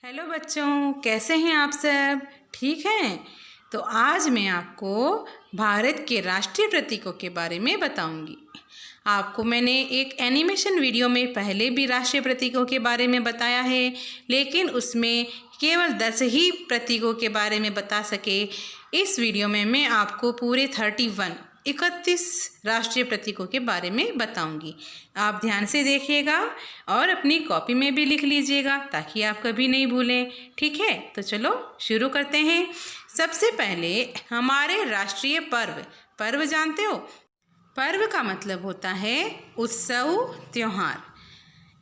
Hello बच्चों, कैसे हैं आप सब? ठीक हैं? तो आज मैं आपको भारत के राष्ट्रीय प्रतीकों के बारे में बताऊंगी। आपको मैंने एक एनिमेशन वीडियो में पहले भी राष्ट्रीय प्रतीकों के बारे में बताया है, लेकिन उसमें केवल 10 ही प्रतीकों के बारे में बता सके। इस वीडियो में मैं आपको पूरे 31 राष्ट्रीय प्रतीकों के बारे में बताऊंगी। आप ध्यान से देखिएगा और अपनी कॉपी में भी लिख लीजिएगा ताकि आप कभी नहीं भूलें। ठीक है, तो चलो शुरू करते हैं। सबसे पहले हमारे राष्ट्रीय पर्व जानते हो? पर्व का मतलब होता है उत्सव, त्योहार।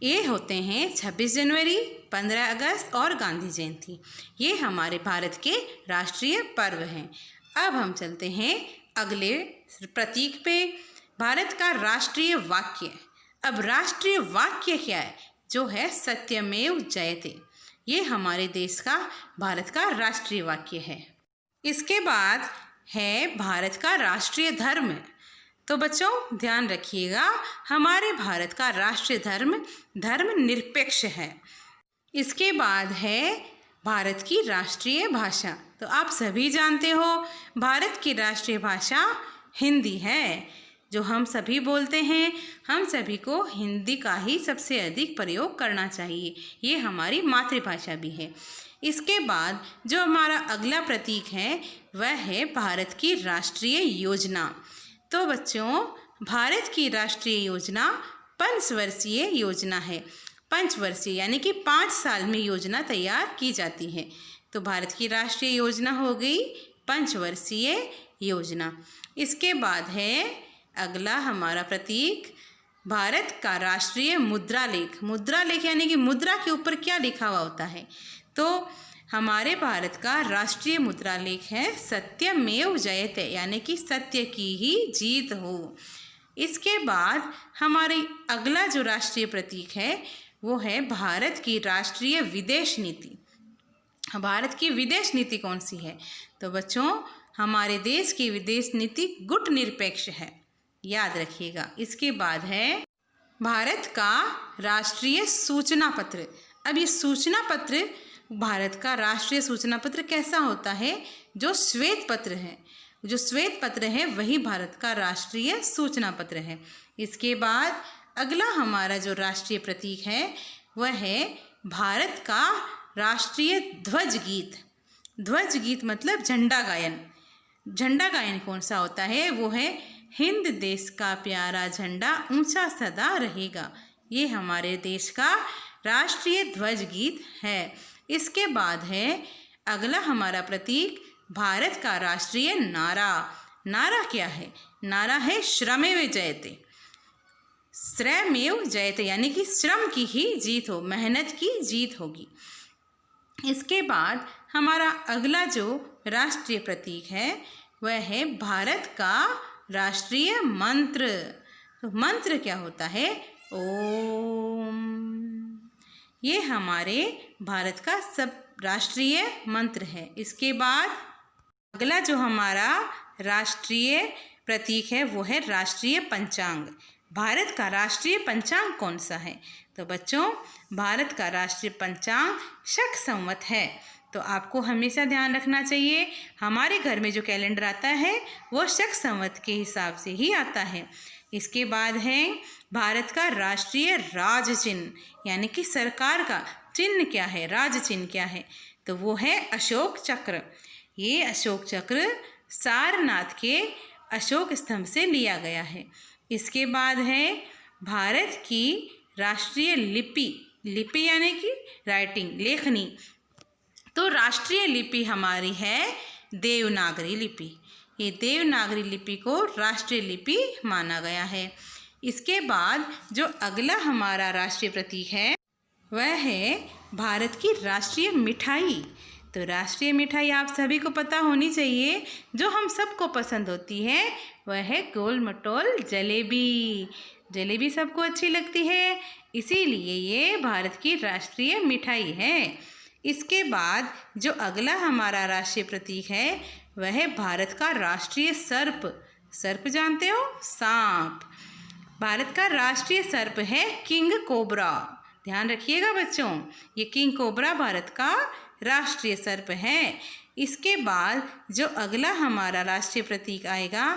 ये होते हैं 26 जनवरी, 15 अगस्त और गांधी जयंती। ये हमारे भारत के राष्ट्रीय पर्व हैं। अब हम चलते हैं अगले प्रतीक पे, भारत का राष्ट्रीय वाक्य। अब राष्ट्रीय वाक्य क्या है? जो है सत्यमेव जयते। ये हमारे देश का, भारत का राष्ट्रीय वाक्य है। इसके बाद है भारत का राष्ट्रीय धर्म। तो बच्चों ध्यान रखिएगा, हमारे भारत का राष्ट्रीय धर्मनिरपेक्ष है। इसके बाद है भारत की राष्ट्रीय भाषा। तो आप सभी जानते हो भारत की राष्ट्रीय भाषा हिंदी है, जो हम सभी बोलते हैं। हम सभी को हिंदी का ही सबसे अधिक प्रयोग करना चाहिए, ये हमारी मातृभाषा भी है। इसके बाद जो हमारा अगला प्रतीक है वह है भारत की राष्ट्रीय योजना। तो बच्चों, भारत की राष्ट्रीय योजना पंचवर्षीय योजना है। पंचवर्षीय यानी कि 5 साल में योजना तैयार की जाती है। तो भारत की राष्ट्रीय योजना हो गई पंचवर्षीय योजना। इसके बाद है अगला हमारा प्रतीक, भारत का राष्ट्रीय मुद्रालेख। मुद्रालेख यानी कि मुद्रा के ऊपर क्या लिखा हुआ होता है? तो हमारे भारत का राष्ट्रीय मुद्रालेख है सत्यमेव जयते, यानी कि सत्य की ही जीत हो। इसके बाद हमारी अगला जो राष्ट्रीय प्रतीक है वो है भारत की राष्ट्रीय विदेश नीति। भारत की विदेश नीति कौन सी है? तो बच्चों, हमारे देश की विदेश नीति गुटनिरपेक्ष है, याद रखिएगा। इसके बाद है भारत का राष्ट्रीय सूचना पत्र। अब ये सूचना पत्र, भारत का राष्ट्रीय सूचना पत्र कैसा होता है? जो श्वेत पत्र है, जो श्वेत पत्र है वही भारत का राष्ट्रीय सूचना पत्र है। इसके बाद अगला हमारा जो राष्ट्रीय प्रतीक है वह है भारत का राष्ट्रीय ध्वज गीत। ध्वज गीत मतलब झंडा गायन। झंडा गायन कौन सा होता है? वो है हिंद देश का प्यारा झंडा ऊंचा सदा रहेगा। ये हमारे देश का राष्ट्रीय ध्वज गीत है। इसके बाद है अगला हमारा प्रतीक, भारत का राष्ट्रीय नारा। नारा क्या है? नारा है श्रमेव जयते। श्रमेव जयते यानी कि श्रम की ही जीत हो, मेहनत की जीत होगी। इसके बाद हमारा अगला जो राष्ट्रीय प्रतीक है वह है भारत का राष्ट्रीय मंत्र। तो मंत्र क्या होता है? ओम। ये हमारे भारत का सब राष्ट्रीय मंत्र है। इसके बाद अगला जो हमारा राष्ट्रीय प्रतीक है वो है राष्ट्रीय पंचांग। भारत का राष्ट्रीय पंचांग कौन सा है? तो बच्चों, भारत का राष्ट्रीय पंचांग शक संवत है। तो आपको हमेशा ध्यान रखना चाहिए, हमारे घर में जो कैलेंडर आता है वो शक संवत के हिसाब से ही आता है। इसके बाद है भारत का राष्ट्रीय राज चिन्ह, यानी कि सरकार का चिन्ह क्या है, राज चिन्ह क्या है? तो वो है अशोक चक्र। ये अशोक चक्र सारनाथ के अशोक स्तंभ से लिया गया है। इसके बाद है भारत की राष्ट्रीय लिपि। लिपि यानी कि राइटिंग, लेखनी। तो राष्ट्रीय लिपि हमारी है देवनागरी लिपि। ये देवनागरी लिपि को राष्ट्रीय लिपि माना गया है। इसके बाद जो अगला हमारा राष्ट्रीय प्रतीक है वह है भारत की राष्ट्रीय मिठाई। तो राष्ट्रीय मिठाई आप सभी को पता होनी चाहिए, जो हम सबको पसंद होती है वह है गोल मटोल जलेबी। जलेबी सबको अच्छी लगती है, इसीलिए ये भारत की राष्ट्रीय मिठाई है। इसके बाद जो अगला हमारा राष्ट्रीय प्रतीक है वह है भारत का राष्ट्रीय सर्प। सर्प जानते हो? सांप। भारत का राष्ट्रीय सर्प है किंग कोबरा। ध्यान रखिएगा बच्चों, ये किंग कोबरा भारत का राष्ट्रीय सर्प है। इसके बाद जो अगला हमारा राष्ट्रीय प्रतीक आएगा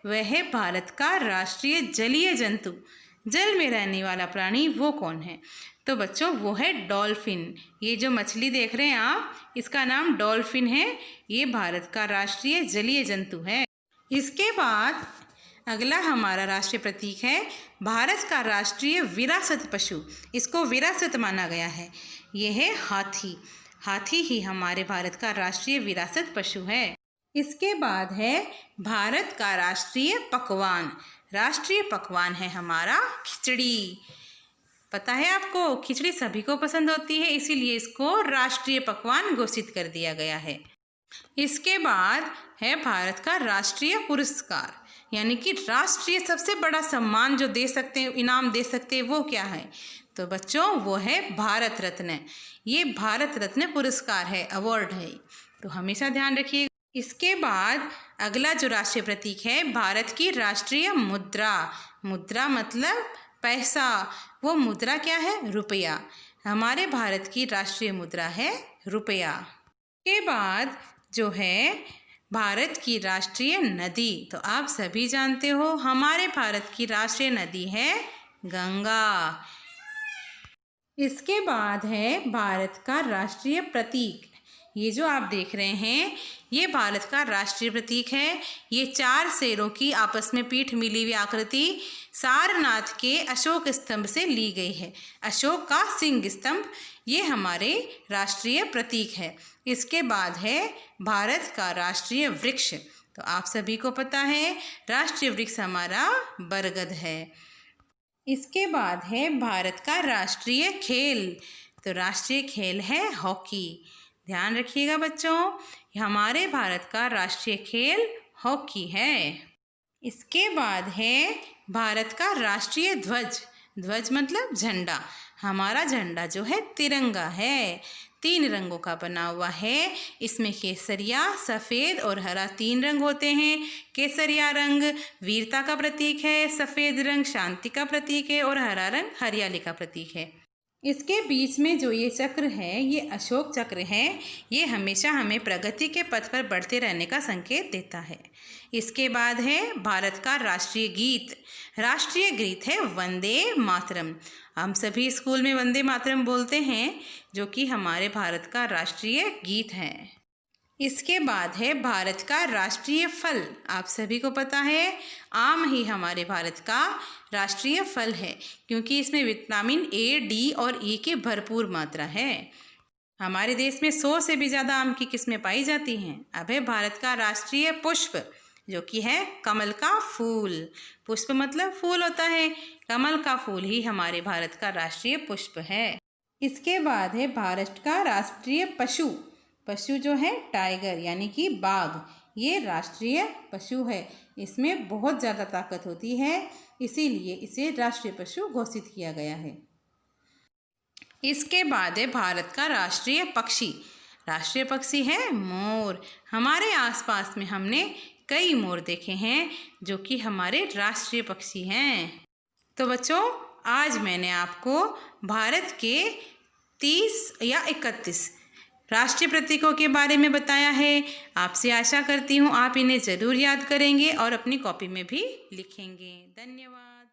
वह है भारत का राष्ट्रीय जलीय जंतु। जल में रहने वाला प्राणी वो कौन है? तो बच्चों वो है डॉल्फिन। ये जो मछली देख रहे हैं आप, इसका नाम डॉल्फिन है। ये भारत का राष्ट्रीय जलीय जंतु है। इसके बाद अगला हमारा राष्ट्रीय प्रतीक है भारत का राष्ट्रीय विरासत पशु। इसको विरासत माना गया है। ये है हाथी। हाथी ही हमारे भारत का राष्ट्रीय विरासत पशु है। इसके बाद है भारत का राष्ट्रीय पकवान। राष्ट्रीय पकवान है हमारा खिचड़ी। पता है आपको, खिचड़ी सभी को पसंद होती है, इसीलिए इसको राष्ट्रीय पकवान घोषित कर दिया गया है। इसके बाद है भारत का राष्ट्रीय पुरस्कार, यानी कि राष्ट्रीय सबसे बड़ा सम्मान जो दे सकते हैं, इनाम दे सकते हैं, वो क्या है? तो बच्चों वो है भारत रत्न। ये भारत रत्न पुरस्कार है, अवार्ड है, तो हमेशा ध्यान रखिए। इसके बाद अगला जो राष्ट्रीय प्रतीक है भारत की राष्ट्रीय मुद्रा। मुद्रा मतलब पैसा। वो मुद्रा क्या है? रुपया। हमारे भारत की राष्ट्रीय मुद्रा है रुपया। के बाद जो है भारत की राष्ट्रीय नदी, तो आप सभी जानते हो हमारे भारत की राष्ट्रीय नदी है गंगा। इसके बाद है भारत का राष्ट्रीय प्रतीक। ये जो आप देख रहे हैं ये भारत का राष्ट्रीय प्रतीक है। ये 4 शेरों की आपस में पीठ मिली हुई आकृति सारनाथ के अशोक स्तंभ से ली गई है। अशोक का सिंह स्तंभ ये हमारे राष्ट्रीय प्रतीक है। इसके बाद है भारत का राष्ट्रीय वृक्ष। तो आप सभी को पता है राष्ट्रीय वृक्ष हमारा बरगद है। इसके बाद है भारत का राष्ट्रीय खेल। तो राष्ट्रीय खेल है हॉकी। ध्यान रखिएगा बच्चों, हमारे भारत का राष्ट्रीय खेल हॉकी है। इसके बाद है भारत का राष्ट्रीय ध्वज। ध्वज मतलब झंडा। हमारा झंडा जो है तिरंगा है, 3 रंगों का बना हुआ है। इसमें केसरिया, सफ़ेद और हरा 3 रंग होते हैं। केसरिया रंग वीरता का प्रतीक है, सफ़ेद रंग शांति का प्रतीक है और हरा रंग हरियाली का प्रतीक है। इसके बीच में जो ये चक्र है ये अशोक चक्र है। ये हमेशा हमें प्रगति के पथ पर बढ़ते रहने का संकेत देता है। इसके बाद है भारत का राष्ट्रीय गीत। राष्ट्रीय गीत है वंदे मातरम। हम सभी स्कूल में वंदे मातरम बोलते हैं, जो कि हमारे भारत का राष्ट्रीय गीत है। इसके बाद है भारत का राष्ट्रीय फल। आप सभी को पता है आम ही हमारे भारत का राष्ट्रीय फल है, क्योंकि इसमें विटामिन ए, डी और ई की भरपूर मात्रा है। हमारे देश में 100 से भी ज़्यादा आम की किस्में पाई जाती हैं। अब है भारत का राष्ट्रीय पुष्प, जो कि है कमल का फूल। पुष्प मतलब फूल होता है, कमल का फूल ही हमारे भारत का राष्ट्रीय पुष्प है। इसके बाद है भारत का राष्ट्रीय पशु। पशु जो है टाइगर यानी कि बाघ, ये राष्ट्रीय पशु है। इसमें बहुत ज़्यादा ताकत होती है, इसीलिए इसे राष्ट्रीय पशु घोषित किया गया है। इसके बाद है भारत का राष्ट्रीय पक्षी। राष्ट्रीय पक्षी है मोर। हमारे आसपास में हमने कई मोर देखे हैं जो कि हमारे राष्ट्रीय पक्षी हैं। तो बच्चों आज मैंने आपको भारत के 30 या 31 राष्ट्रीय प्रतीकों के बारे में बताया है। आपसे आशा करती हूँ आप इन्हें ज़रूर याद करेंगे और अपनी कॉपी में भी लिखेंगे। धन्यवाद।